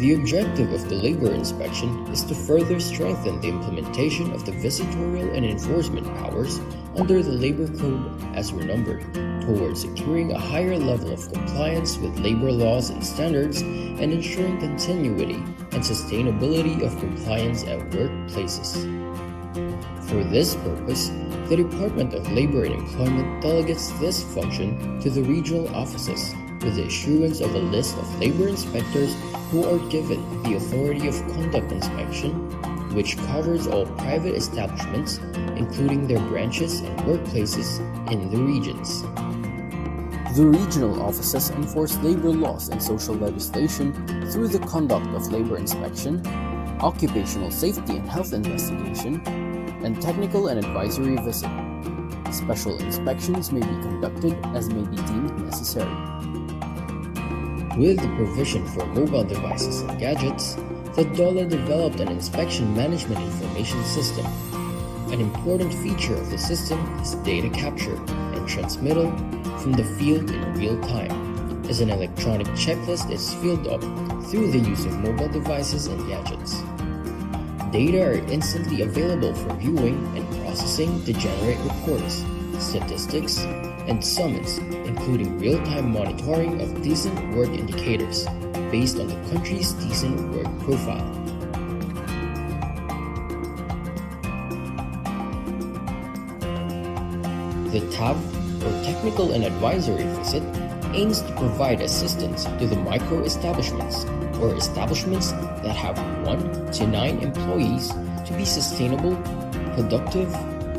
The objective of the labor inspection is to further strengthen the implementation of the visitorial and enforcement powers under the Labor Code as renumbered, towards securing a higher level of compliance with labor laws and standards and ensuring continuity and sustainability of compliance at workplaces. For this purpose, the Department of Labor and Employment delegates this function to the regional offices with the issuance of a list of labor inspectors who are given the authority of conduct inspection, which covers all private establishments, including their branches and workplaces in the regions. The regional offices enforce labor laws and social legislation through the conduct of labor inspection, occupational safety and health investigation, and technical and advisory visit. Special inspections may be conducted as may be deemed necessary. With the provision for mobile devices and gadgets, the DOLE developed an inspection management information system. An important feature of the system is data capture and transmittal from the field in real time, as an electronic checklist is filled up through the use of mobile devices and gadgets. Data are instantly available for viewing and processing to generate reports, statistics, and summons, including real-time monitoring of decent work indicators based on the country's decent work profile. The TAV, or Technical and Advisory Visit, aims to provide assistance to the micro-establishments, or establishments that have 1 to 9 employees, to be sustainable, productive,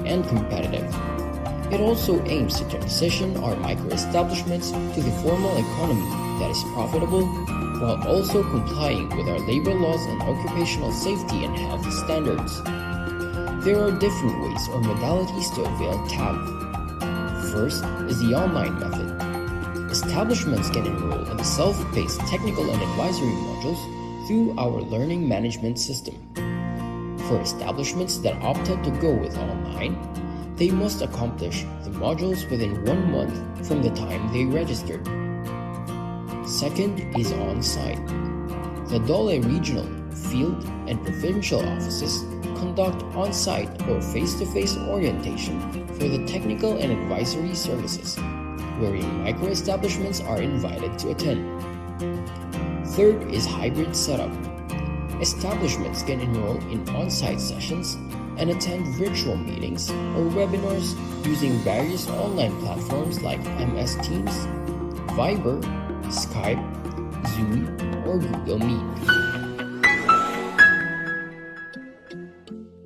and competitive. It also aims to transition our micro-establishments to the formal economy that is profitable, while also complying with our labor laws and occupational safety and health standards. There are different ways or modalities to avail TAV. First is the online method. Establishments can enroll in the self-paced technical and advisory modules through our learning management system. For establishments that opted to go with online, they must accomplish the modules within 1 month from the time they registered. Second is on-site. The DOLE regional, field, and provincial offices conduct on-site or face-to-face orientation for the technical and advisory services, wherein micro-establishments are invited to attend. Third is hybrid setup. Establishments can enroll in on-site sessions and attend virtual meetings or webinars using various online platforms like MS Teams, Viber, Skype, Zoom, or Google Meet.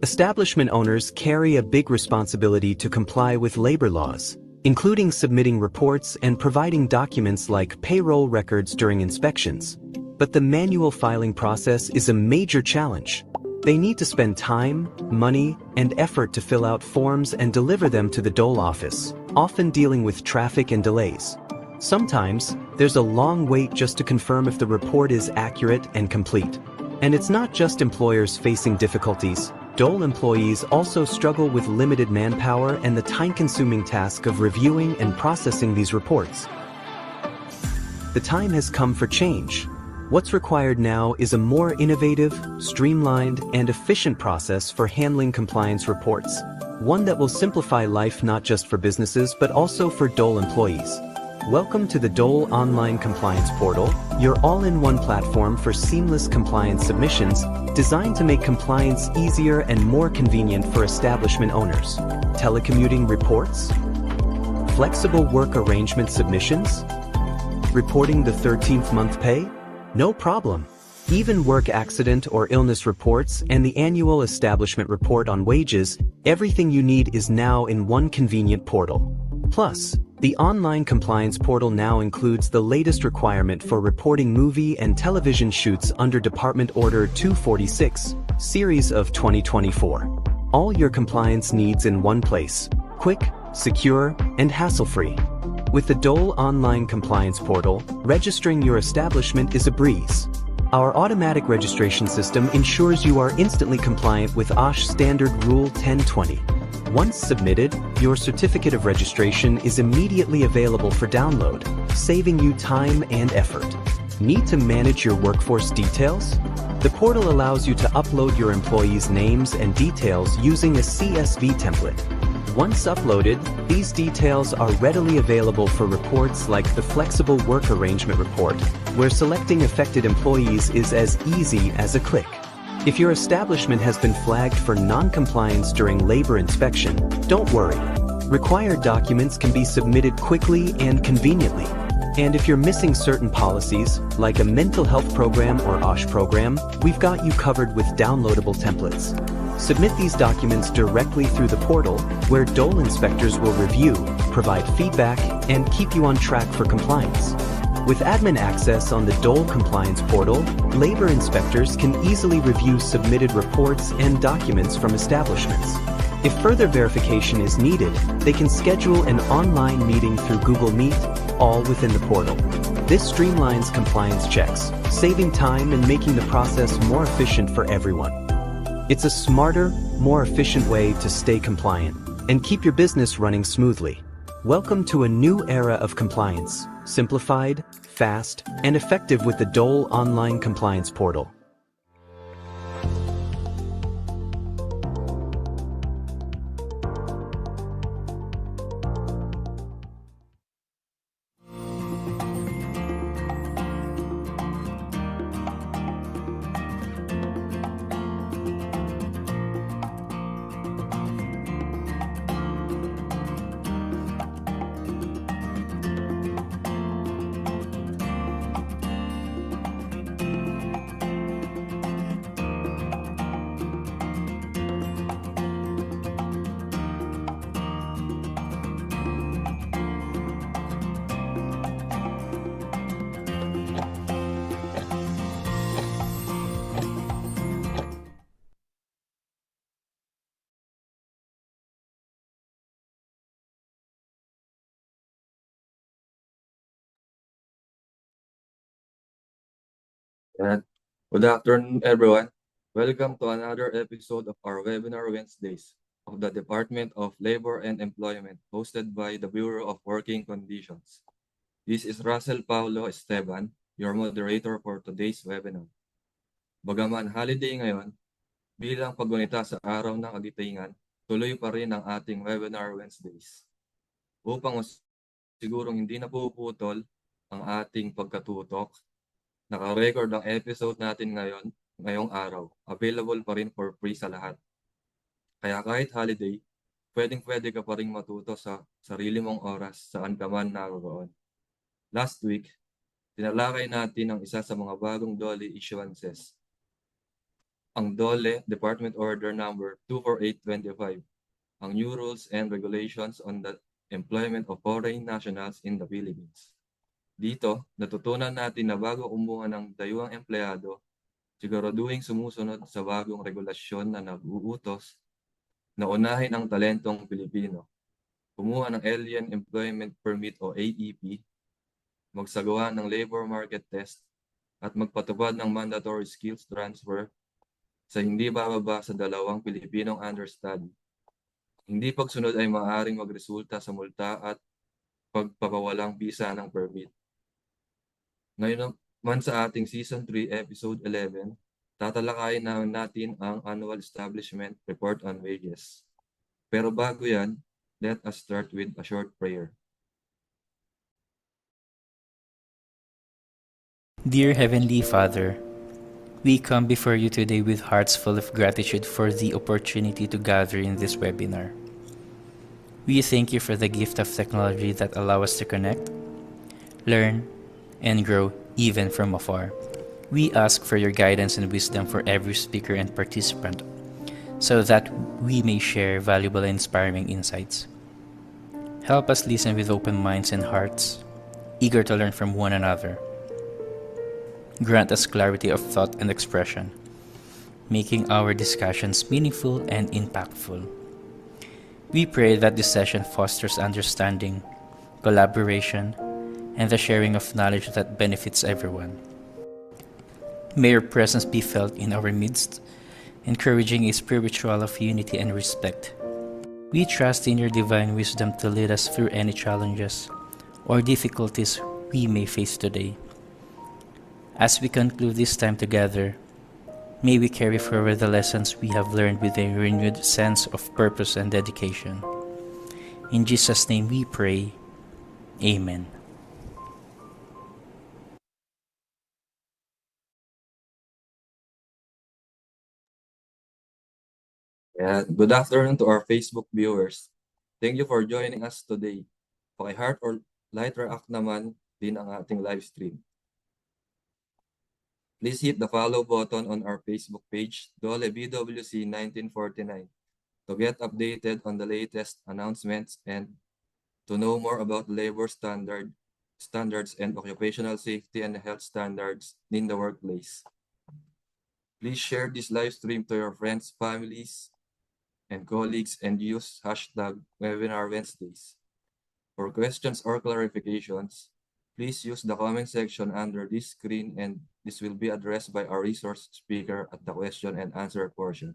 Establishment owners carry a big responsibility to comply with labor laws, including submitting reports and providing documents like payroll records during inspections. But the manual filing process is a major challenge. They need to spend time, money, and effort to fill out forms and deliver them to the DOLE office, often dealing with traffic and delays. Sometimes, there's a long wait just to confirm if the report is accurate and complete. And it's not just employers facing difficulties. DOLE employees also struggle with limited manpower and the time-consuming task of reviewing and processing these reports. The time has come for change. What's required now is a more innovative, streamlined, and efficient process for handling compliance reports. One that will simplify life not just for businesses but also for DOLE employees. Welcome to the DOLE Online Compliance Portal, your all-in-one platform for seamless compliance submissions, designed to make compliance easier and more convenient for establishment owners. Telecommuting reports? Flexible work arrangement submissions? Reporting the 13th month pay? No problem. Even work accident or illness reports and the annual establishment report on wages, everything you need is now in one convenient portal. Plus, the online compliance portal now includes the latest requirement for reporting movie and television shoots under Department Order 246, Series of 2024. All your compliance needs in one place. Quick, secure, and hassle-free. With the DOLE Online Compliance Portal, registering your establishment is a breeze. Our automatic registration system ensures you are instantly compliant with OSH Standard Rule 1020. Once submitted, your certificate of registration is immediately available for download, saving you time and effort. Need to manage your workforce details? The portal allows you to upload your employees' names and details using a CSV template. Once uploaded, these details are readily available for reports like the Flexible Work Arrangement Report, where selecting affected employees is as easy as a click. If your establishment has been flagged for non-compliance during labor inspection, don't worry. Required documents can be submitted quickly and conveniently. And if you're missing certain policies, like a mental health program or OSH program, we've got you covered with downloadable templates. Submit these documents directly through the portal, where Dole inspectors will review, provide feedback, and keep you on track for compliance. With admin access on the Dole compliance portal, labor inspectors can easily review submitted reports and documents from establishments. If further verification is needed, they can schedule an online meeting through Google Meet, all within the portal. This streamlines compliance checks, saving time and making the process more efficient for everyone. It's a smarter, more efficient way to stay compliant and keep your business running smoothly. Welcome to a new era of compliance, simplified, fast, and effective with the Dole Online Compliance Portal. And good afternoon, everyone. Welcome to another episode of our webinar Wednesdays of the Department of Labor and Employment, hosted by the Bureau of Working Conditions. This is Russell Paulo Esteban, your moderator for today's webinar. Bagaman holiday ngayon, bilang paggunita sa araw ng Agitiingan, tuloy pa rin ang ating webinar Wednesdays. Upang sigurong hindi na puputol ang ating pagkatutok, naka-record ang episode natin ngayong araw. Available pa rin for free sa lahat. Kaya kahit holiday, pwedeng-pwede ka pa rin matuto sa sarili mong oras saan ka man naroon. Last week, tinalakay natin ang isa sa mga bagong DOLE issuances. Ang DOLE Department Order Number 24825, ang New Rules and Regulations on the Employment of Foreign Nationals in the Philippines. Dito, natutunan natin na bago kumuha ng dayuhang empleyado, siguraduhin sumusunod sa bagong regulasyon na nag-uutos na unahin ang talentong Pilipino, kumuha ng Alien Employment Permit o AEP, magsagawa ng labor market test, at magpatupad ng mandatory skills transfer sa hindi bababa sa 2 Pilipinong understudy. Hindi pagsunod ay maaaring magresulta sa multa at pagpapawalang visa ng permit. Ngayon naman sa ating Season 3, Episode 11, tatalakayin natin ang Annual Establishment Report on Wages. Pero bago yan, let us start with a short prayer. Dear Heavenly Father, we come before you today with hearts full of gratitude for the opportunity to gather in this webinar. We thank you for the gift of technology that allow us to connect, learn, and grow even from afar. We ask for your guidance and wisdom for every speaker and participant, so that we may share valuable and inspiring insights. Help us listen with open minds and hearts, eager to learn from one another. Grant us clarity of thought and expression, making our discussions meaningful and impactful. We pray that this session fosters understanding, collaboration, and the sharing of knowledge that benefits everyone. May your presence be felt in our midst, encouraging a spiritual of unity and respect. We trust in your divine wisdom to lead us through any challenges or difficulties we may face today. As we conclude this time together, may we carry forward the lessons we have learned with a renewed sense of purpose and dedication. In Jesus' name we pray. Amen. And good afternoon to our Facebook viewers. Thank you for joining us today. Paki-heart or light react naman din ang ating live stream. Please hit the follow button on our Facebook page, Dole BWC 1949, to get updated on the latest announcements and to know more about labor standards and occupational safety and health standards in the workplace. Please share this live stream to your friends, families, and colleagues and use hashtag Webinar Wednesdays. For questions or clarifications, please use the comment section under this screen and this will be addressed by our resource speaker at the question and answer portion.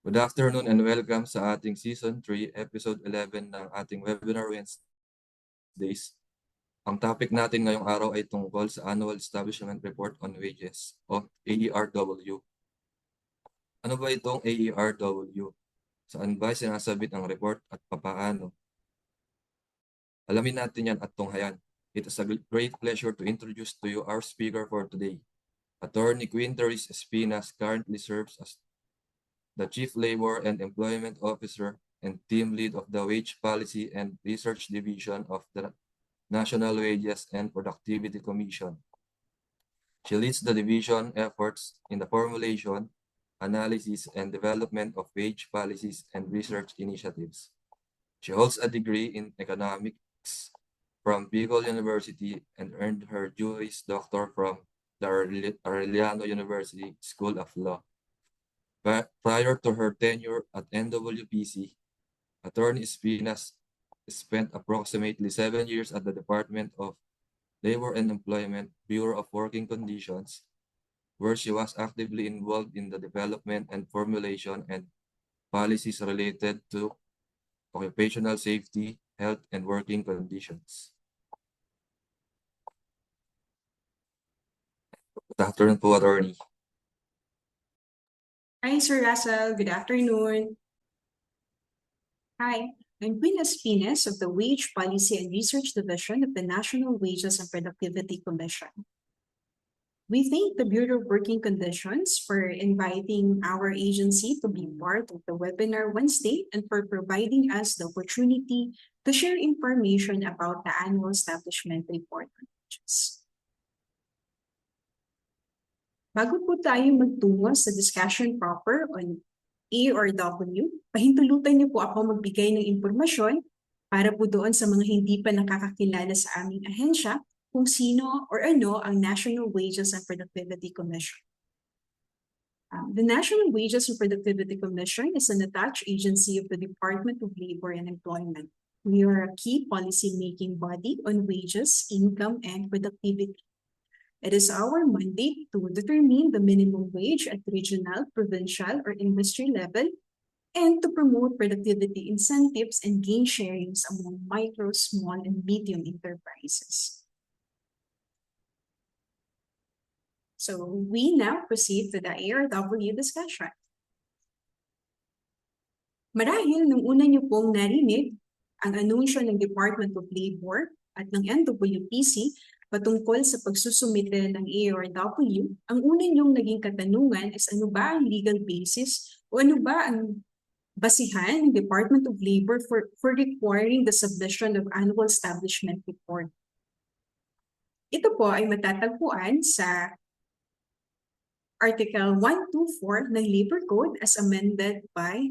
Good afternoon and welcome sa ating Season 3, Episode 11 ng ating Webinar Wednesdays. Ang topic natin ngayong araw ay tungkol sa Annual Establishment Report on Wages o AERW. Ano ba itong AERW? Saan ba sinasabit ang report at papaano? Alamin natin yan at tunghayan. It is a great pleasure to introduce to you our speaker for today. Attorney Quinteris Espinas currently serves as the Chief Labor and Employment Officer and Team Lead of the Wage Policy and Research Division of the National Wages and Productivity Commission. She leads the division efforts in the formulation, analysis, and development of wage policies and research initiatives. She holds a degree in economics from Bicol University and earned her Juris Doctor from the Arellano University School of Law. Prior to her tenure at NWPC, Attorney Espinas spent approximately 7 years at the Department of Labor and Employment, Bureau of Working Conditions, where she was actively involved in the development and formulation and policies related to occupational safety, health, and working conditions. Good afternoon po, Attorney. Hi, Sir Russell. Good afternoon. Hi, I'm Queen Espinas of the Wage Policy and Research Division of the National Wages and Productivity Commission. We thank the Bureau of Working Conditions for inviting our agency to be part of the Webinar Wednesday and for providing us the opportunity to share information about the Annual Establishment Report on Wages. Bago po tayo magtungo sa discussion proper on AERW, pahintulutan niyo po ako magbigay ng impormasyon para po doon sa mga hindi pa nakakakilala sa aming ahensya kung sino or ano ang National Wages and Productivity Commission. The National Wages and Productivity Commission is an attached agency of the Department of Labor and Employment. We are a key policy-making body on wages, income, and productivity. It is our mandate to determine the minimum wage at regional, provincial, or industry level and to promote productivity incentives and gain sharings among micro, small, and medium enterprises. So we now proceed to the AERW discussion. Marahil nung una niyo pong narinig ang anunsyo ng Department of Labor at ng NWPC patungkol sa pagsusumite ng AERW, ang una niyong naging katanungan is ano ba ang legal basis o ano ba ang basihan ng Department of Labor for requiring the submission of Annual Establishment Report. Ito po ay matatagpuan sa Article 124 ng Labor Code as amended by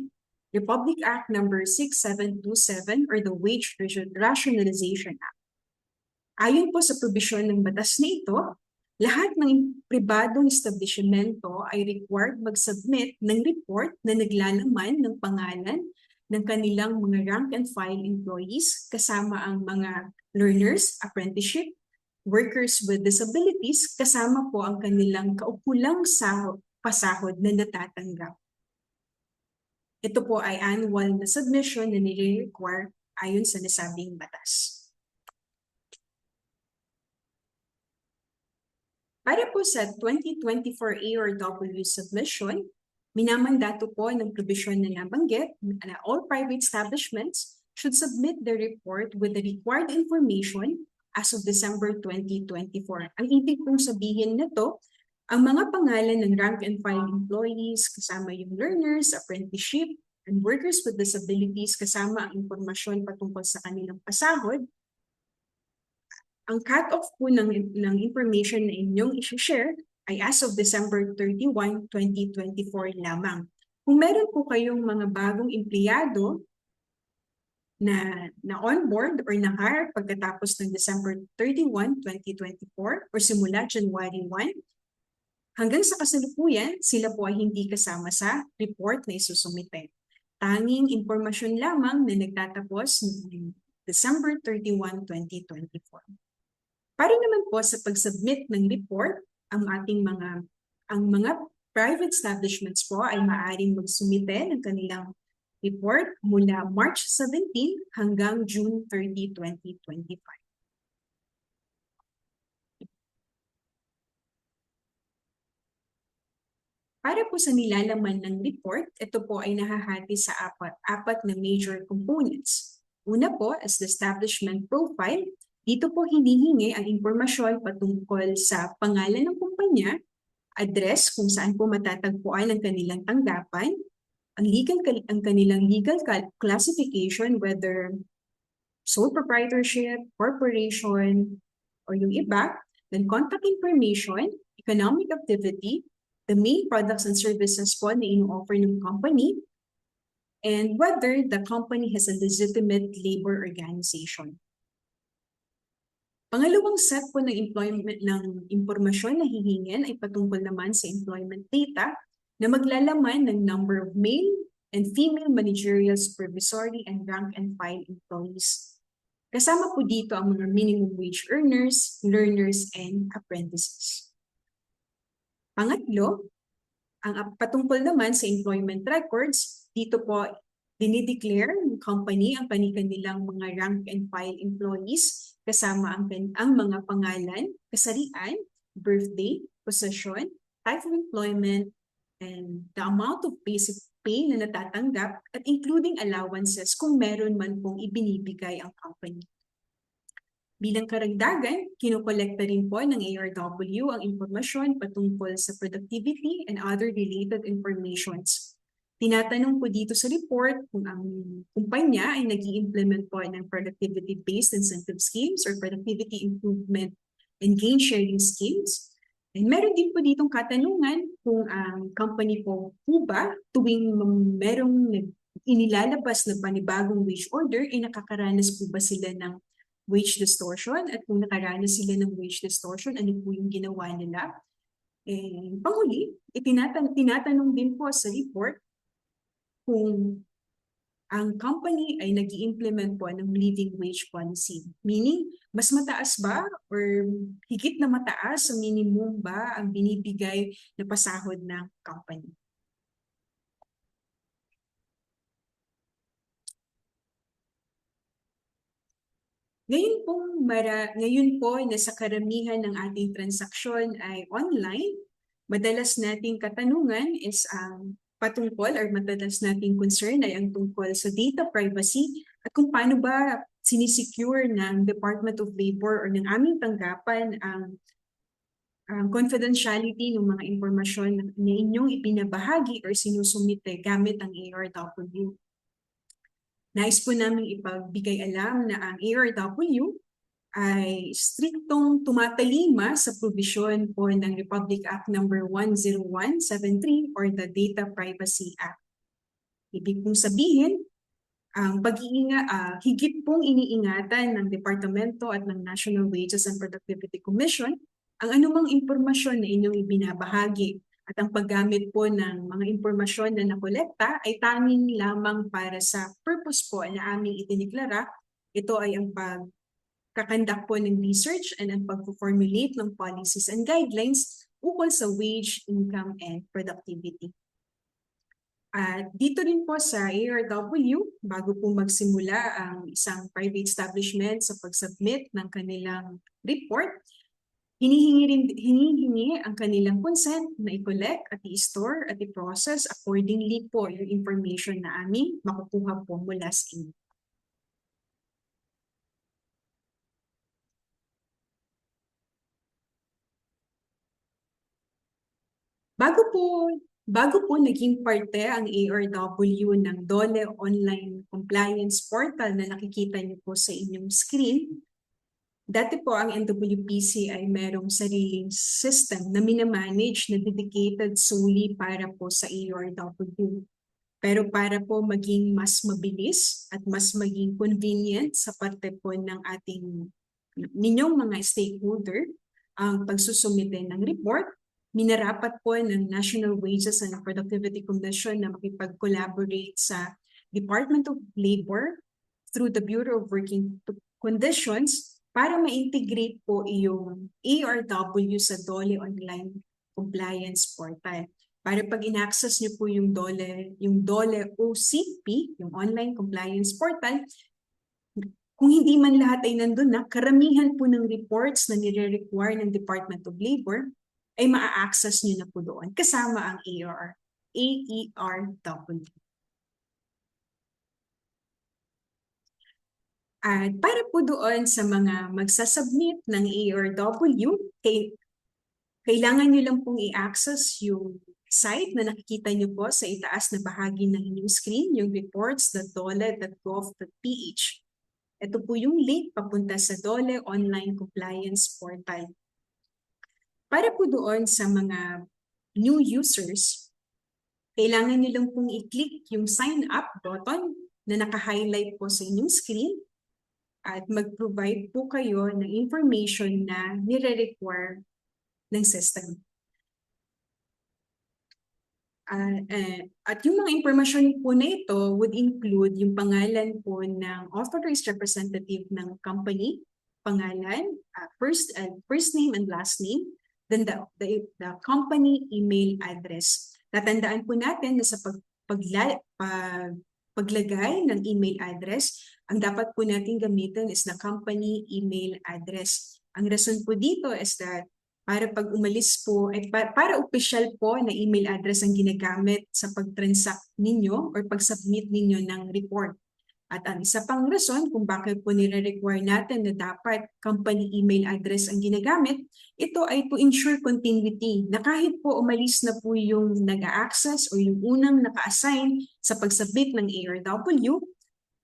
Republic Act No. 6727 or the Wage Rationalization Act. Ayon po sa probisyon ng batas na ito, lahat ng pribadong establishmento ay required mag-submit ng report na naglalaman ng pangalan ng kanilang mga rank and file employees kasama ang mga learners, apprenticeship, workers with disabilities, kasama po ang kanilang kaukulang pasahod na natatanggap. Ito po ay annual na submission na nire-require ayon sa nasabing batas. Para po sa 2024 ARW submission, minamandato po ng probisyon na nabanggit na all private establishments should submit the report with the required information as of December 2024. Ang ibig pong sabihin nito, ang mga pangalan ng rank and file employees, kasama yung learners, apprenticeship, and workers with disabilities, kasama ang impormasyon patungkol sa kanilang pasahod, ang cut-off po ng information na inyong isi-share ay as of December 31, 2024 lamang. Kung meron po kayong mga bagong empleyado na on-board or na-hire pagkatapos ng December 31, 2024 or simula January 1, hanggang sa kasalukuyan, sila po ay hindi kasama sa report na isusumite. Tanging impormasyon lamang na nagtatapos ng December 31, 2024. Para naman po sa pag-submit ng report, ang mga private establishments po ay maaaring magsumite ng kanilang report mula March 17 hanggang June 30, 2025. Para po sa nilalaman ng report, ito po ay nahahati sa apat na major components. Una po is the establishment profile. Dito po hinihingi ang impormasyon patungkol sa pangalan ng kumpanya, address kung saan po matatagpuan ang kanilang tanggapan, ang kanilang legal classification, whether sole proprietorship, corporation, or yung iba, then contact information, economic activity, the main products and services po na ino-offer ng company, and whether the company has a legitimate labor organization. Pangalawang set po ng impormasyon na hihingin ay patungkol naman sa employment data na maglalaman ng number of male and female managerial, supervisory, and rank and file employees. Kasama po dito ang mga minimum wage earners, learners, and apprentices. Pangatlo, ang patungkol naman sa employment records, dito po dinideclare ng company ang kanilang mga rank and file employees kasama ang mga pangalan, kasarian, birthday, position, type of employment, and the amount of basic pay na natatanggap at including allowances kung meron man pong ibinibigay ang company. Bilang karagdagan, kinukolekta rin po ng ARW ang impormasyon patungkol sa productivity and other related informations. Tinatanong po dito sa report kung ang kumpanya ay nag-i-implement po ng productivity-based incentive schemes or productivity improvement and gain sharing schemes. And meron din po ditong katanungan kung ang company po ba tuwing merong inilalabas na panibagong wage order ay nakakaranas po ba sila ng wage distortion, at kung nakaranas sila ng wage distortion, ano po yung ginawa nila. And panghuli, tinatanong din po sa report kung ang company ay nag-i-implement po ng living wage policy. Meaning, mas mataas ba or higit na mataas sa minimum ba ang binibigay na pasahod ng company? Ngayon po na sa karamihan ng ating transaksyon ay online, madalas nating katanungan is ang patungkol or madalas nating concern ay ang tungkol sa data privacy at kung paano ba sinisecure ng Department of Labor or ng aming tanggapan ang confidentiality ng mga impormasyon na inyong ipinabahagi or sinusumite gamit ang ARW. Nais po namin ipagbigay alam na ang ARW ay striktong tumatalima sa provision po ng Republic Act No. 10173 or the Data Privacy Act. Ibig pong sabihin, ang higit pong iniingatan ng Departamento at ng National Wages and Productivity Commission ang anumang impormasyon na inyong ibinabahagi at ang paggamit po ng mga impormasyon na nakolekta ay tanging lamang para sa purpose po na aming itineklara. Ito ay ang pagkakandak po ng research and ang pag-formulate ng policies and guidelines ukol sa wage, income, and productivity. At dito rin po sa ARW, bago po magsimula ang isang private establishment sa pag-submit ng kanilang report, Hinihingi ang kanilang consent na i-collect at i-store at i-process accordingly po yung information na aming makukuha po mula sa inyo. Bago po naging parte ang ARW ng DOLE Online Compliance Portal na nakikita niyo po sa inyong screen, dati po ang NWPC ay merong sariling system na minamanage na dedicated solely para po sa ARW. Pero para po maging mas mabilis at mas maging convenient sa parte po ng ninyong mga stakeholder, ang pagsusumite ng report, minarapat po ng National Wages and Productivity Commission na makipag-collaborate sa Department of Labor through the Bureau of Working Conditions para ma-integrate po yung ARW sa DOLE Online Compliance Portal. Para pag in-access niyo po yung DOLE OCP, yung Online Compliance Portal, kung hindi man lahat ay nandun na, karamihan po ng reports na nire-require ng Department of Labor ay maa-access niyo na po doon, kasama ang AERW. At para po doon sa mga magsasubmit ng AERW, kailangan nyo lang pong i-access yung site na nakikita nyo po sa itaas na bahagi ng inyong screen, yung reports.dole.gov.ph. Ito po yung link papunta sa DOLE Online Compliance Portal. Para po doon sa mga new users, kailangan nyo lang pong i-click yung sign up button na naka-highlight po sa inyong screen at mag-provide po kayo ng information na nire-require ng system. At yung mga impormasyon po na ito would include yung pangalan po ng authorized representative ng company, pangalan, first name and last name, then the company email address. Tatandaan po natin na sa paglagay ng email address, ang dapat po natin gamitin is the company email address. Ang rason po dito is that para pag umalis po, para official po na email address ang ginagamit sa pag-transact ninyo or pag-submit ninyo ng report. At ang isa pang rason kung bakit po nire-require natin na dapat company email address ang ginagamit, ito ay to ensure continuity na kahit po umalis na po yung nag-a-access o yung unang naka-assign sa pag-submit ng ARW,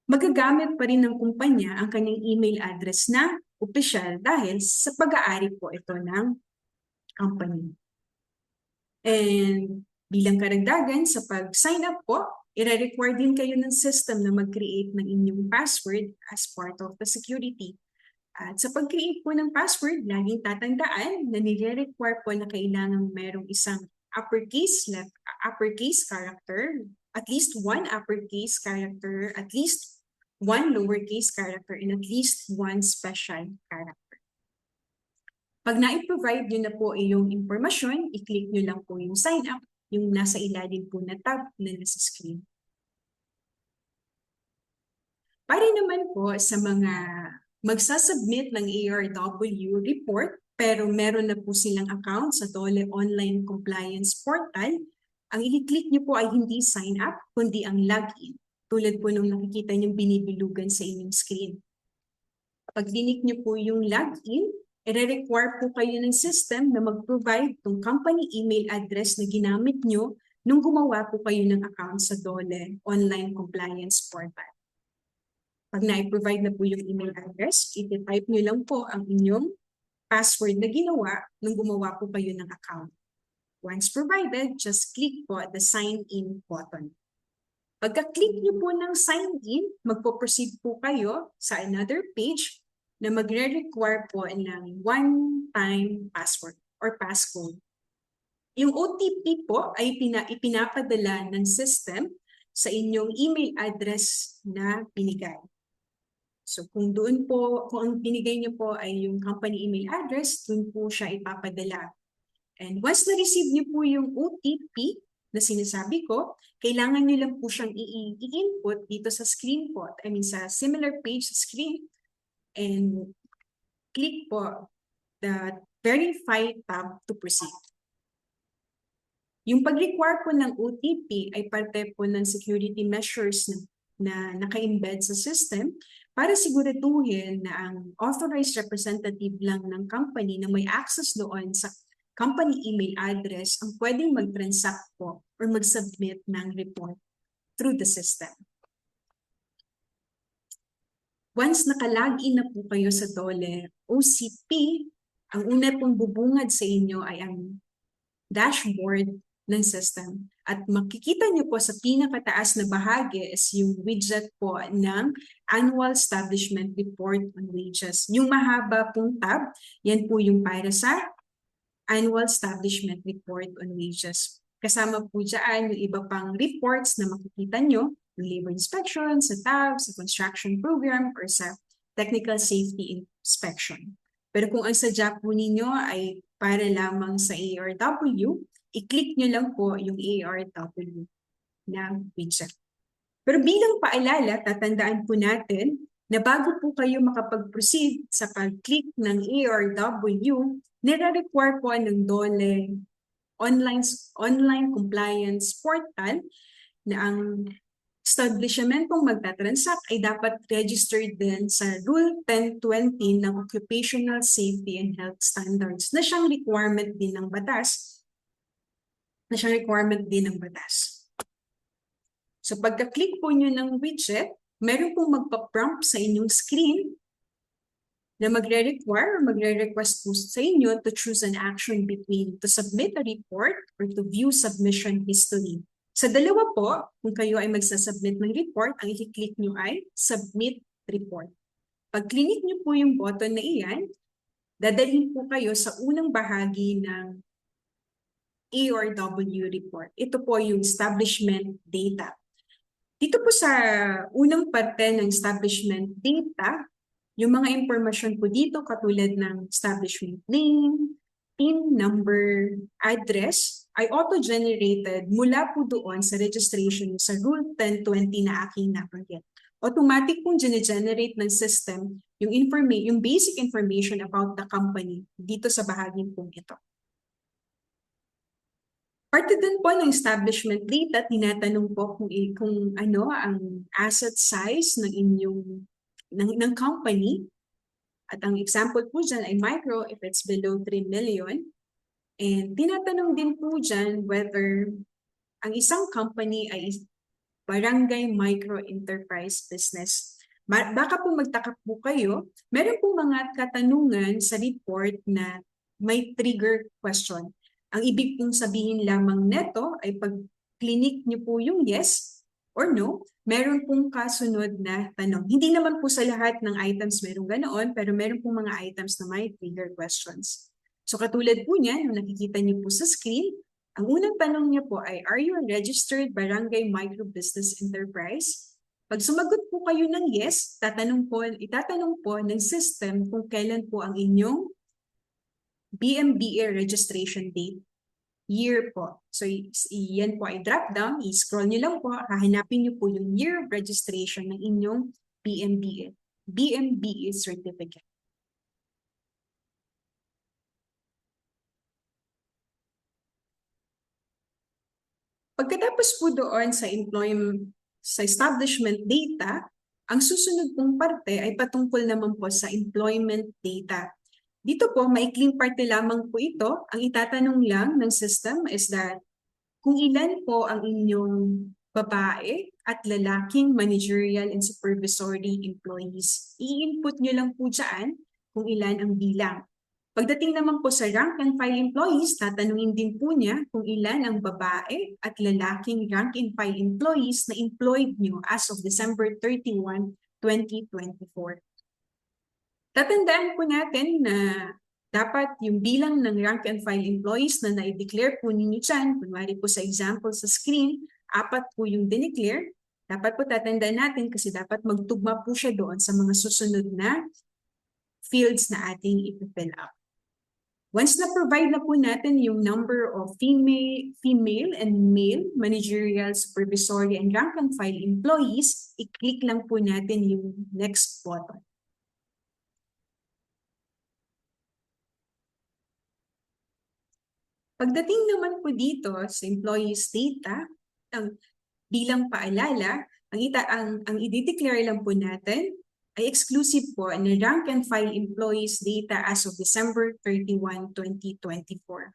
magagamit pa rin ng kumpanya ang kanyang email address na official dahil sa pag-aari po ito ng company. And bilang karagdagan sa pag-sign up po, i-require din kayo ng system na mag-create ng inyong password as part of the security. At sa pag-create po ng password, laging tatandaan na nire-require po na kailangan merong isang uppercase character, at least one uppercase character, at least one lowercase character, and at least one special character. Pag na-provide nyo na po yung impormasyon, i-click nyo lang po yung sign up, yung nasa ilalim po na tab na nasa screen. Para naman po sa mga magsasubmit ng ARW report, pero meron na po silang account sa DOLE Online Compliance Portal, ang i-click nyo po ay hindi sign up, kundi ang login. Tulad po nung nakikita nyo binibilugan sa inyong screen. Pag click nyo po yung login, i-require po kayo ng system na mag-provide ng company email address na ginamit nyo nung gumawa po kayo ng account sa DOLE Online Compliance Portal. Pag na-provide na po yung email address, i-type nyo lang po ang inyong password na ginawa nung gumawa po kayo ng account. Once provided, just click po the sign in button. Pagka-click nyo po ng sign in, magpo-proceed po kayo sa another page na magre-require po ng one-time password or passcode. Yung OTP po ay ipinapadala ng system sa inyong email address na binigay. So kung ang binigay niyo po ay yung company email address, doon po siya ipapadala. And once na-receive niyo po yung OTP na sinasabi ko, kailangan niyo lang po siyang i-input dito sa screen po, sa similar page sa screen. And click po the Verify tab to proceed. Yung pag-require po ng OTP ay parte po ng security measures na naka-embed sa system para siguraduhin na ang authorized representative lang ng company na may access doon sa company email address ang pwedeng mag-transact po or mag-submit ng report through the system. Once naka-login na po kayo sa DOLE OCP, ang una pong bubungad sa inyo ay ang dashboard ng system. At makikita niyo po sa pinakataas na bahagi is yung widget po ng Annual Establishment Report on Wages. Yung mahaba pong tab, yan po yung para sa Annual Establishment Report on Wages. Kasama po dyan yung iba pang reports na makikita nyo, yung labor inspection, sa tab, sa construction program, or sa technical safety inspection. Pero kung ang sadya po ninyo ay para lamang sa ARW, i-click nyo lang po yung ARW na widget. Pero bilang paalala, tatandaan po natin na bago po kayo makapag-proceed sa pag-click ng ARW, nire-require po ng DOLE online compliance portal na ang establishmentong magtatransact ay dapat registered din sa Rule 1020 ng Occupational Safety and Health Standards na siyang requirement din ng batas. So pagka-click po nyo ng widget, meron pong magpa-prompt sa inyong screen na magre-require or magre-request po sa inyo to choose an action between to submit a report or to view submission history. Sa dalawa po, kung kayo ay magsasubmit ng report, ang i-click nyo ay Submit Report. Pag click nyo po yung button na iyan, dadalhin po kayo sa unang bahagi ng ARW report. Ito po yung establishment data. Dito po sa unang parte ng establishment data, yung mga impormasyon po dito katulad ng establishment name, PIN number, address, ay auto-generated mula po doon sa registration sa Rule 1020 na aking nabanggit. Automatic pong generate ng system yung basic information about the company dito sa bahaging pong ito. Parte din po ng establishment data, tinatanong po kung ano ang asset size ng inyong ng company. At ang example po dyan ay micro if it's below 3 million. And tinatanong din po dyan whether ang isang company ay barangay micro enterprise business. Baka po magtaka po kayo, meron po mga katanungan sa report na may trigger question. Ang ibig pong sabihin lamang neto ay pag clinic niyo po yung yes or no, meron pong kasunod na tanong. Hindi naman po sa lahat ng items meron ganoon, pero meron pong mga items na may trigger questions. So katulad po niyan, yung nakikita niyo po sa screen, ang unang tanong niyo po ay, are you a registered barangay micro business enterprise? Pag sumagot po kayo ng yes, itatanong po ng system kung kailan po ang inyong BMBA registration date, year po. So yan po ay drop down, i-scroll nyo lang po, hahanapin nyo po yung year of registration ng inyong BMBA certificate. Pagkatapos po doon sa establishment data, ang susunod pong parte ay patungkol naman po sa employment data. Dito po, maikling parte lamang po ito. Ang itatanong lang ng system is that kung ilan po ang inyong babae at lalaking managerial and supervisory employees. I-input nyo lang po dyan kung ilan ang bilang. Pagdating naman po sa rank and file employees, tatanungin din po niya kung ilan ang babae at lalaking rank and file employees na employed nyo as of December 31, 2024. Tatandaan po natin na dapat yung bilang ng rank and file employees na na-declare po ninyo dyan, kunwari po sa example sa screen, 4 po yung dineclare. Dapat po tatandaan natin kasi dapat magtugma po siya doon sa mga susunod na fields na ating ipifill up. Once na-provide na po natin yung number of female and male managerial, supervisory, and rank and file employees, i-click lang po natin yung next button. Pagdating naman po dito sa employees data, bilang paalala, ang i-declare lang po natin ay exclusive po na rank and file employees data as of December 31, 2024.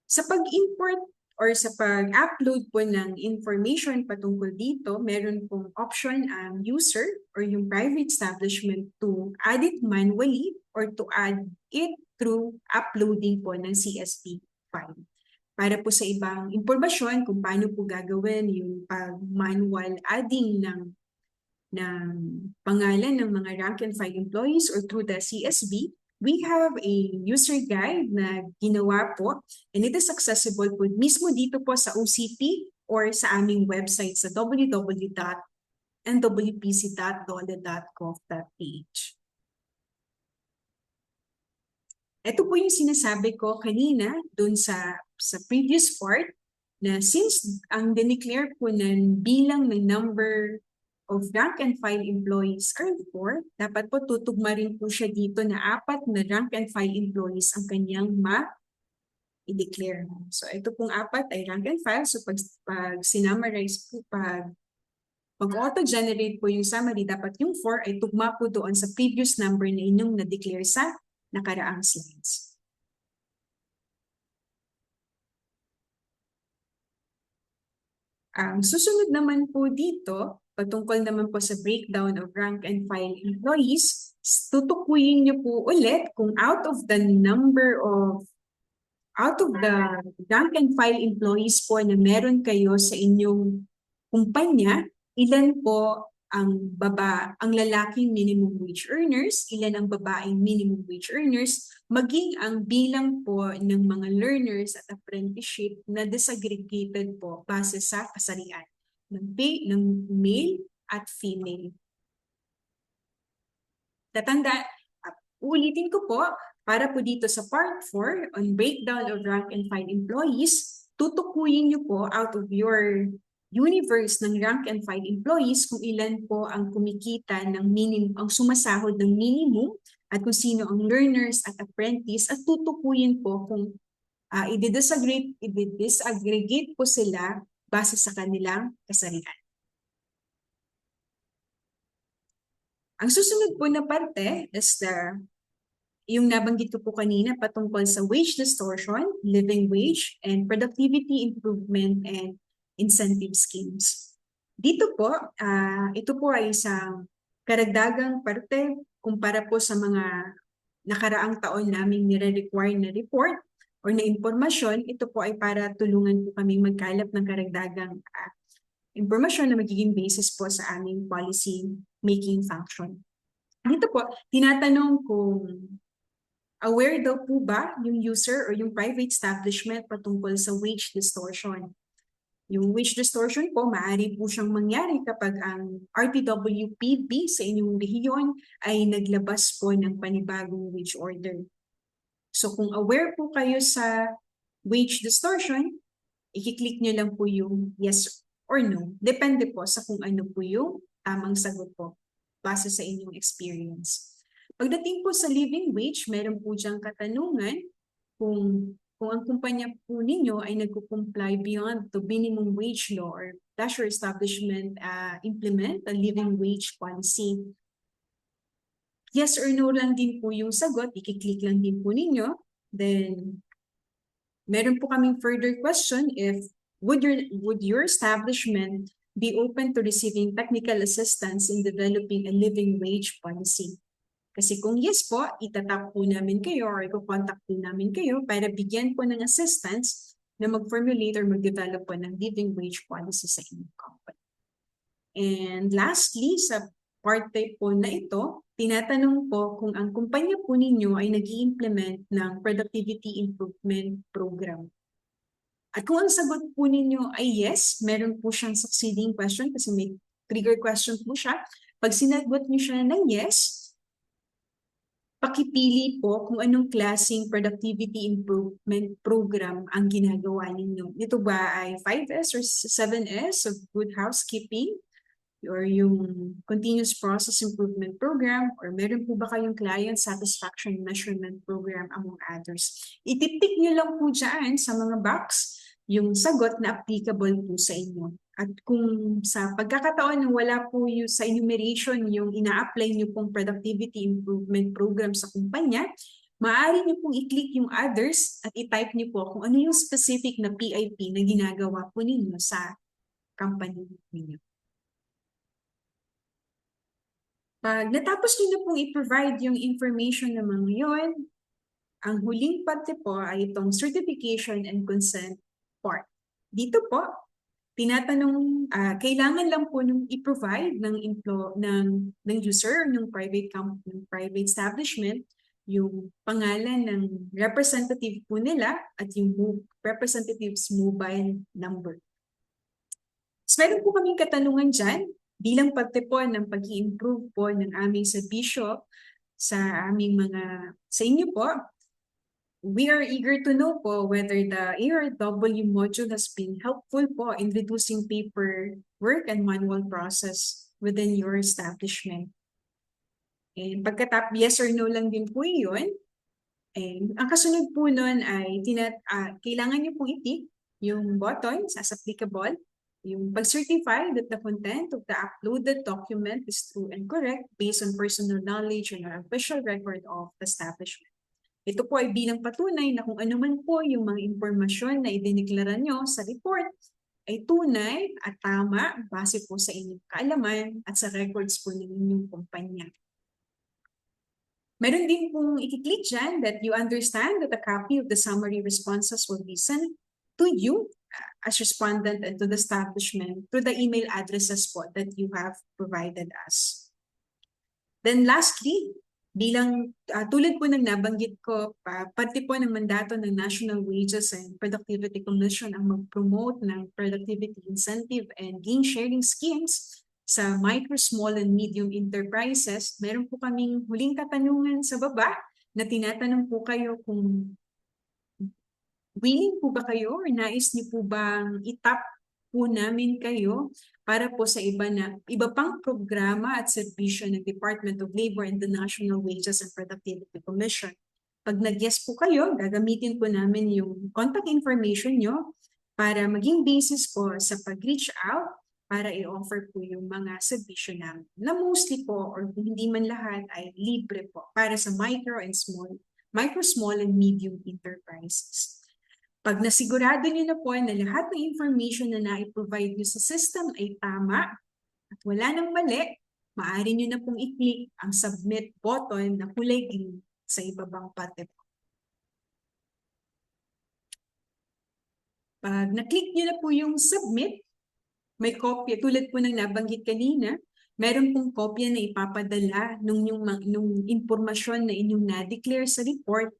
Sa pag-import or sa pag-upload po ng information patungkol dito, meron pong option ang user or yung private establishment to add it manually or to add it through uploading po ng CSV file. Para po sa ibang impormasyon kung paano po gagawin yung pag-manual adding ng pangalan ng mga rank and file employees or through the CSV, we have a user guide na ginawa po and it is accessible po mismo dito po sa OCP or sa aming website sa www.nwpc.dole.gov.ph. Ito po yung sinasabi ko kanina dun sa previous part na since ang dineclare po ng bilang ng number of rank and file employees are 4, dapat po tutugma rin po siya dito na 4 na rank and file employees ang kanyang i-declare. So ito pong 4 ay rank and file. So pag sinummarize po, pag auto-generate po yung summary, dapat yung 4 ay tugma po doon sa previous number na inyong na-declare sa nakaraang slides. Ang susunod naman po dito, patungkol naman po sa breakdown of rank and file employees, tutukuyin niyo po ulit kung out of the rank and file employees po na meron kayo sa inyong kumpanya, ilan po ang lalaking minimum wage earners, ilan ang babaeng minimum wage earners, maging ang bilang po ng mga learners at apprenticeship na disaggregated po base sa kasarian ng male at female. Ulitin ko po, para po dito sa part 4 on breakdown of rank and file employees, tutukuyin niyo po out of your universe ng rank and file employees kung ilan po ang kumikita ng minimum, ang sumasahod ng minimum at kung sino ang learners at apprentice at tutukuyin po kung i-disaggregate po sila base sa kanilang kasarian. Ang susunod po na parte is yung nabanggit ko po kanina patungkol sa wage distortion, living wage, and productivity improvement and incentive schemes. Dito po, ito po ay isang karagdagang parte kumpara po sa mga nakaraang taon naming nire-require na report or na impormasyon. Ito po ay para tulungan po kami magkalap ng karagdagang impormasyon na magiging basis po sa aming policy making function. Dito po, tinatanong kung aware daw po ba yung user or yung private establishment patungkol sa wage distortion. Yung wage distortion po, maaari po siyang mangyari kapag ang RTWPB sa inyong rehiyon ay naglabas po ng panibagong wage order. So kung aware po kayo sa wage distortion, i-click nyo lang po yung yes or no. Depende po sa kung ano po yung tamang sagot po base sa inyong experience. Pagdating po sa living wage, meron po diyang katanungan kung ang kumpanya po ninyo ay nagko-comply beyond the minimum wage law or does your establishment implement a living wage policy. Yes or no lang din po yung sagot, i-click lang din po ninyo. Then, meron po kaming further question if would your establishment be open to receiving technical assistance in developing a living wage policy? Kasi kung yes po, itatap po namin kayo or i-contact po namin kayo para bigyan po ng assistance na mag-formulate or mag-develop po ng living wage policy sa inyong company. And lastly, sa parte po na ito, tinatanong po kung ang kumpanya po ninyo ay nag-i-implement ng productivity improvement program. At kung ang sagot po ninyo ay yes, meron po siyang succeeding question kasi may trigger question po siya. Pag sinagot niyo siya ng yes, pakipili po kung anong klaseng productivity improvement program ang ginagawa ninyo. Ito ba ay 5S or 7S of good housekeeping? or yung Continuous Process Improvement Program, or meron po ba kayong Client Satisfaction Measurement Program among others. Itipik nyo lang po dyan sa mga box yung sagot na applicable po sa inyo. At kung sa pagkakataon na wala po yung sa enumeration yung ina-apply nyo pong productivity improvement program sa kumpanya, maaari nyo pong i-click yung others at i-type nyo po kung ano yung specific na PIP na ginagawa po ninyo sa company ninyo. Pag natapos nyo na pong i-provide yung information na mga yun, ang huling parte po ay itong certification and consent part. Dito po, tinatanong, kailangan lang po nung i-provide ng user, ng private establishment, yung pangalan ng representative po nila at yung representative's mobile number. So, meron po kaming katanungan dyan bilang parte po ng pag-i-improve po ng aming serbisyo sa inyo po. We are eager to know po whether the ARW module has been helpful po in reducing paperwork and manual process within your establishment. And pagkatap yes or no lang din po yun. And ang kasunod po nun ay kailangan nyo pong i-tick yung buttons as applicable, yung pag-certify that the content of the uploaded document is true and correct based on personal knowledge and our official record of the establishment. Ito po ay bilang patunay na kung ano man po yung mga impormasyon na idineklara nyo sa report ay tunay at tama base po sa inyong kaalaman at sa records po ng inyong kumpanya. Meron din pong i-click dyan that you understand that a copy of the summary responses will be sent to you as respondent and to the establishment through the email addresses po that you have provided us. Then lastly, bilang tulad po ng nabanggit ko, parte po ng mandato ng National Wages and Productivity Commission ang mag-promote ng productivity incentive and gain sharing schemes sa micro, small, and medium enterprises. Meron po kaming huling katanungan sa baba na tinatanong po kayo kung willing po ba kayo or nais niyo po bang itap po namin kayo para po sa iba pang programa at serbisyo ng Department of Labor and the National Wages and Productivity Commission. Pag nag-yes po kayo, gagamitin po namin yung contact information nyo para maging basis po sa pag-reach out para i-offer po yung mga serbisyo namin. Na mostly po or hindi man lahat ay libre po para sa micro, small, and medium enterprises. Pag nasigurado niyo na po na lahat ng information na na-provide niyo sa system ay tama at wala nang mali, maaari niyo na pong i-click ang submit button na kulay green sa ibabang parte po. Pag na-click niyo na po yung submit, may kopya, tulad po ng nabanggit kanina, meron pong kopya na ipapadala nung impormasyon na inyong na-declare sa report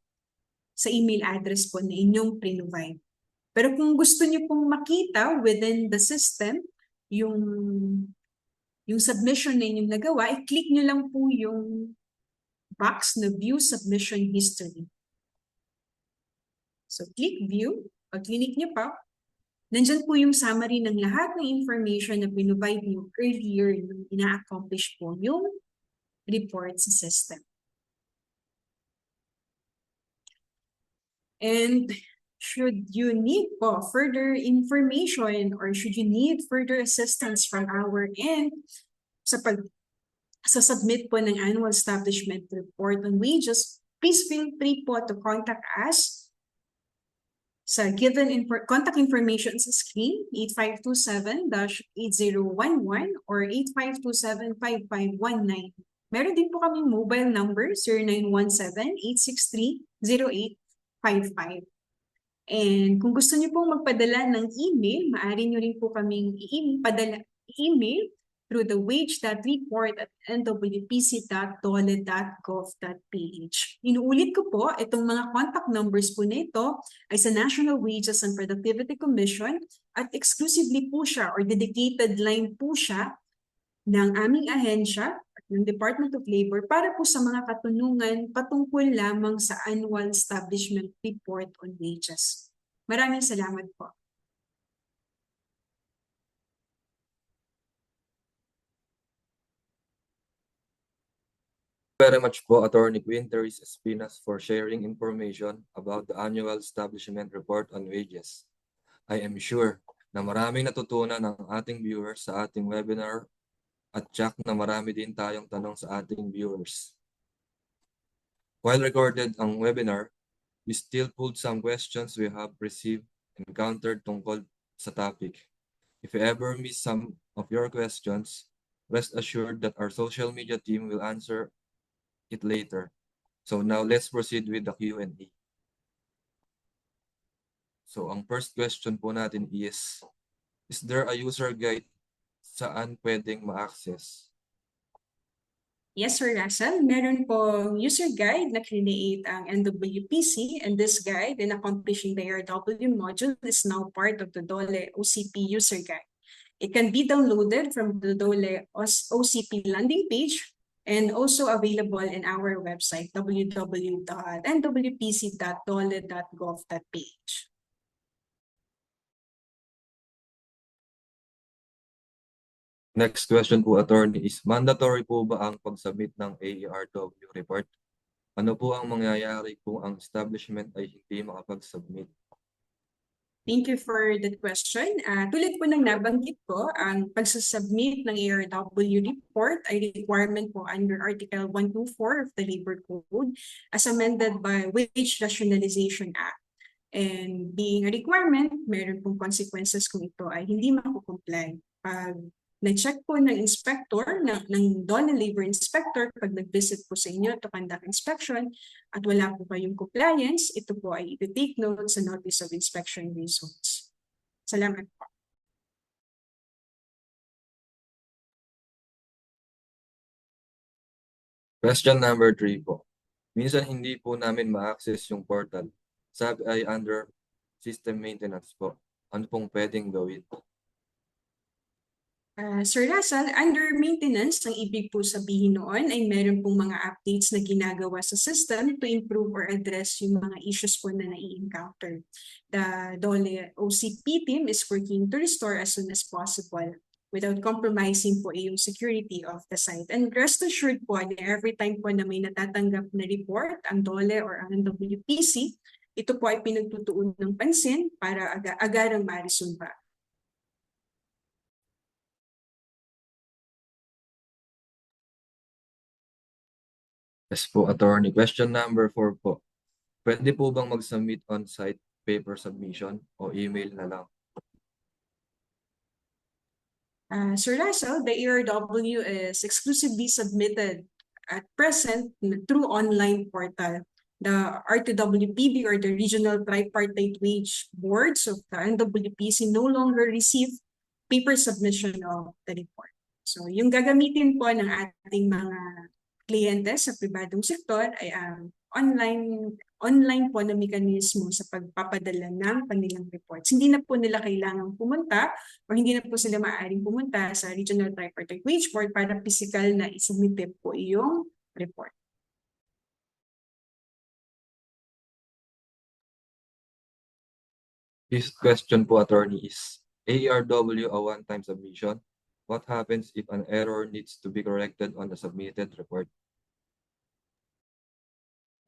sa email address po na inyong pre-provide. Pero kung gusto niyo pong makita within the system, yung submission na inyong nagawa, i-click niyo lang po yung box na View Submission History. So click View. Pag click niyo pa, nandyan po yung summary ng lahat ng information na pinrovide niyo earlier nung ina-accomplish po yung report sa system. And should you need further information or should you need further assistance from our end sa submit po ng annual establishment report on wages, please feel free po to contact us sa given contact information sa screen, 8527-8011 or 8527-5519. Meron din po kaming mobile number, 0917-863-0855. And kung gusto niyo pong magpadala ng email, maaari niyo rin po kaming email through the wage.report@nwpc.dole.gov.ph. Inuulit ko po, itong mga contact numbers po na ito ay sa National Wages and Productivity Commission at exclusively po siya or dedicated line po siya ng aming ahensya at ng Department of Labor para po sa mga katanungan patungkol lamang sa annual establishment report on wages. Maraming salamat po. Very much po, Attorney Queen Therese Espinas, for sharing information about the annual establishment report on wages. I am sure na maraming natutunan ng ating viewers sa ating webinar at check na marami din tayong tanong sa ating viewers. While recorded ang webinar, we still pulled some questions we have received encountered tungkol sa topic. If you ever miss some of your questions, rest assured that our social media team will answer it later. So now let's proceed with the Q&A. So ang first question po natin is there a user guide saan pwedeng ma-access? Yes, Sir Russell. Meron pong user guide na create ang NWPC, and this guide in accomplishing the ARW module is now part of the DOLE OCP user guide. It can be downloaded from the DOLE OCP landing page and also available in our website, www.nwpc.dole.gov.ph. Next question po, Attorney, is mandatory po ba ang pag-submit ng AERW report? Ano po ang mangyayari kung ang establishment ay hindi makapag-submit? Thank you for that question. Tulad po ng nabanggit ko, ang pagsasubmit ng ARW report ay requirement po under Article 124 of the Labor Code as amended by Wage Rationalization Act. And being a requirement, meron pong consequences kung ito ay hindi makukomply. Pag na-check po ng inspector, ng DOLE Labor Inspector, pag nag-visit po sa inyo to conduct inspection at wala po kayong compliance, ito po ay i-take note sa Notice of Inspection Results. Salamat po. Question number 3 po. Minsan hindi po namin ma-access yung portal. Sabi ay under system maintenance po. Ano pong pwedeng gawin? Sir Russell, under maintenance, ang ibig po sabihin noon ay meron pong mga updates na ginagawa sa system to improve or address yung mga issues po na nai-encounter. The DOLE OCP team is working to restore as soon as possible without compromising po yung security of the site. And rest assured po na every time po na may natatanggap na report, ang DOLE or ang NWPC, ito po ay pinagtutuon ng pansin para agarang ma-resolve. Yes po, Attorney. Question number 4 po. Pwede po bang mag-submit on-site paper submission o email na lang? Sir Russell, the ARW is exclusively submitted at present through online portal. The RTWPB or the Regional Tripartite Wage Boards of the NWPC no longer receive paper submission of the report. So yung gagamitin po ng ating mga kliyente sa pribadong sektor ay ang online po na mekanismo sa pagpapadala ng kanilang reports. Hindi na po nila kailangang pumunta o hindi na po sila maaaring pumunta sa Regional Tripartite Wage Board para physical na isubmit po yung report. This question po, Attorney, is AERW a one-time submission? What happens if an error needs to be corrected on the submitted report?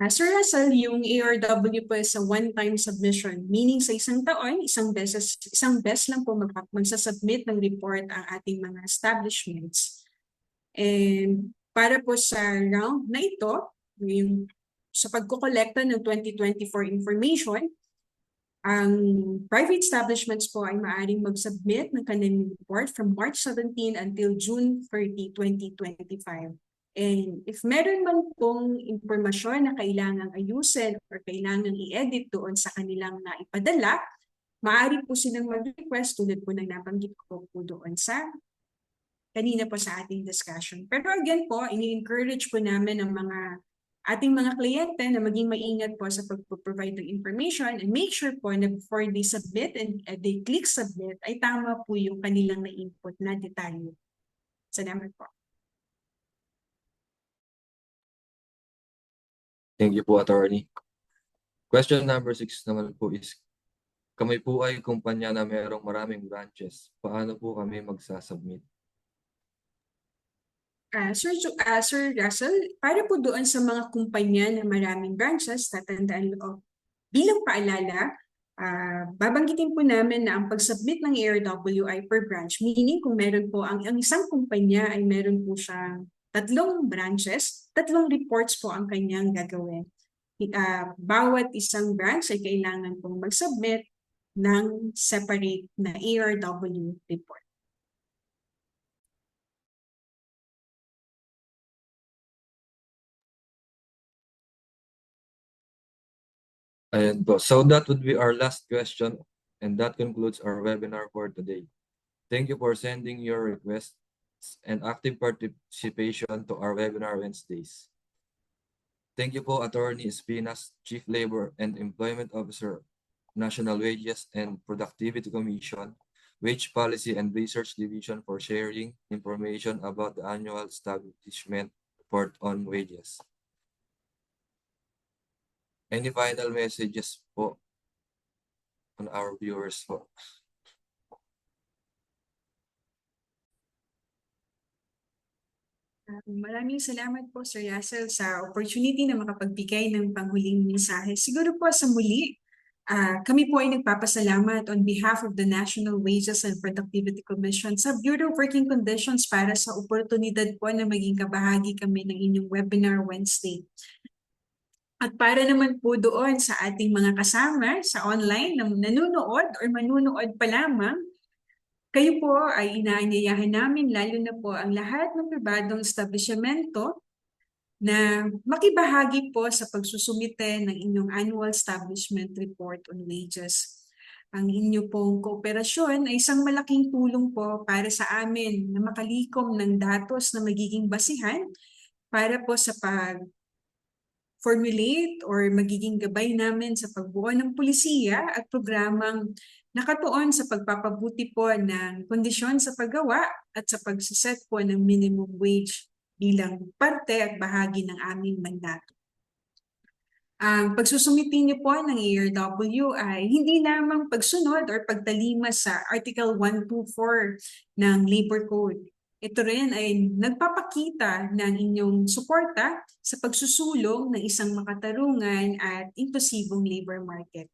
Sir Russell, yung ARW po is a one-time submission, meaning sa isang taon, isang beses lang po magsasubmit ng report ang ating mga establishments. And para po sa round na ito, yung sa pagkukolekta ng 2024 information, ang private establishments po ay maaaring mag-submit ng kanilang report from March 17 until June 30, 2025. And if meron man pong impormasyon na kailangang ayusin or kailangang i-edit doon sa kanilang naipadala, maaari po silang mag-request tulad po ng nabanggit ko po doon sa kanina po sa ating discussion. Pero again po, ini-encourage po namin ang ating mga kliyente na maging maingat po sa pag-provide ng information and make sure po na before they submit and they click submit ay tama po yung kanilang na-input na detalye. Salamat po. Thank you po, Attorney. Question number 6 naman po is, kami po ay kumpanya na mayroong maraming branches. Paano po kami magsasubmit? Sir Russell, para po doon sa mga kumpanya na maraming branches, tatandaan bilang paalala, babanggitin po namin na ang pag-submit ng ARWI per branch, meaning kung meron po ang isang kumpanya ay meron po siyang 3 branches, 3 reports po ang kanyang gagawin. Bawat isang branch ay kailangan pong mag-submit ng separate na ARW report. Ayan po. So that would be our last question, and that concludes our webinar for today. Thank you for sending your requests and active participation to our webinar Wednesdays. Thank you po, Attorney Espinas, Chief Labor and Employment Officer, National Wages and Productivity Commission, Wage Policy and Research Division for sharing information about the annual establishment report on wages. Any final messages po on our viewers po? Maraming salamat po, Sir Russell, sa opportunity na makapagbigay ng panghuling mensahe. Siguro po sa muli, kami po ay nagpapasalamat on behalf of the National Wages and Productivity Commission sa Bureau of Working Conditions para sa oportunidad po na maging kabahagi kami ng inyong webinar Wednesday. At para naman po doon sa ating mga kasama sa online na nanonood or manunood pa lamang, kayo po ay inaanyayahan namin, lalo na po ang lahat ng pribadong establishmento, na makibahagi po sa pagsusumite ng inyong annual establishment report on wages. Ang inyo pong kooperasyon ay isang malaking tulong po para sa amin na makalikom ng datos na magiging basihan para po sa formulate or magiging gabay namin sa pagbuo ng pulisiya at programang nakatuon sa pagpapabuti po ng kondisyon sa paggawa at sa pagsiset po ng minimum wage bilang parte at bahagi ng aming mandato. Ang pagsusumiti niyo po ng ARW ay hindi lamang pagsunod or pagtalima sa Article 124 ng Labor Code. Ito rin ay nagpapakita ng inyong suporta sa pagsusulong ng isang makatarungan at inklusibong labor market.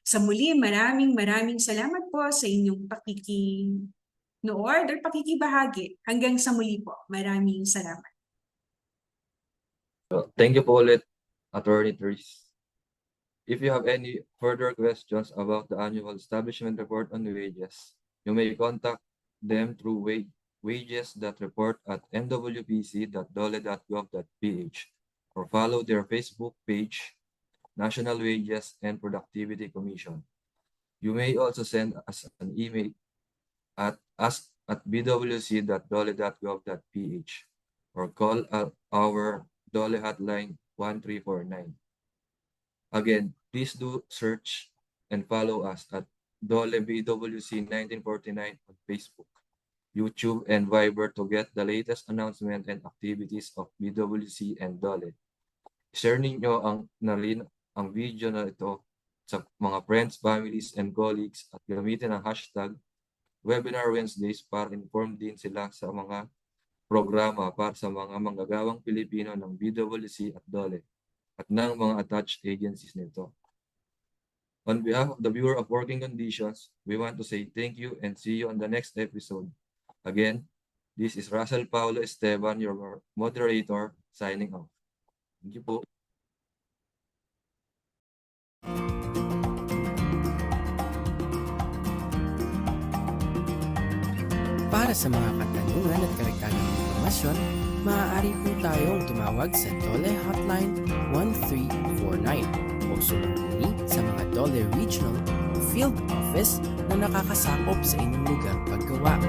Sa muli, maraming salamat po sa inyong pakikinood or pakikibahagi. Hanggang sa muli po, maraming salamat. Thank you po ulit, Attorney Therese. If you have any further questions about the annual establishment report on wages, you may contact them through wages.report at nwpc.dole.gov.ph or follow their Facebook page, National Wages and Productivity Commission. You may also send us an email at ask@bwc.dole.gov.ph or call our Dole hotline 1349. Again, please do search and follow us at Dole BWC 1949 on Facebook, YouTube, and Viber to get the latest announcement and activities of BWC and Dole. Share ninyo ang video na ito sa mga friends, families, and colleagues at gamitin ang hashtag Webinar Wednesdays para inform din sila sa mga programa para sa mga manggagawang Pilipino ng BWC at Dole at ng mga attached agencies nito. On behalf of the Bureau of Working Conditions, we want to say thank you and see you on the next episode. Again, this is Russell Paulo Esteban, your moderator, signing off. Thank you po. Para sa mga katanungan at karagdagang impormasyon, maaari po tayong tumawag sa Dole Hotline 1349 o sumuni sa mga Dole Regional Field Office na nakakasakop sa inyong lugar paggawa.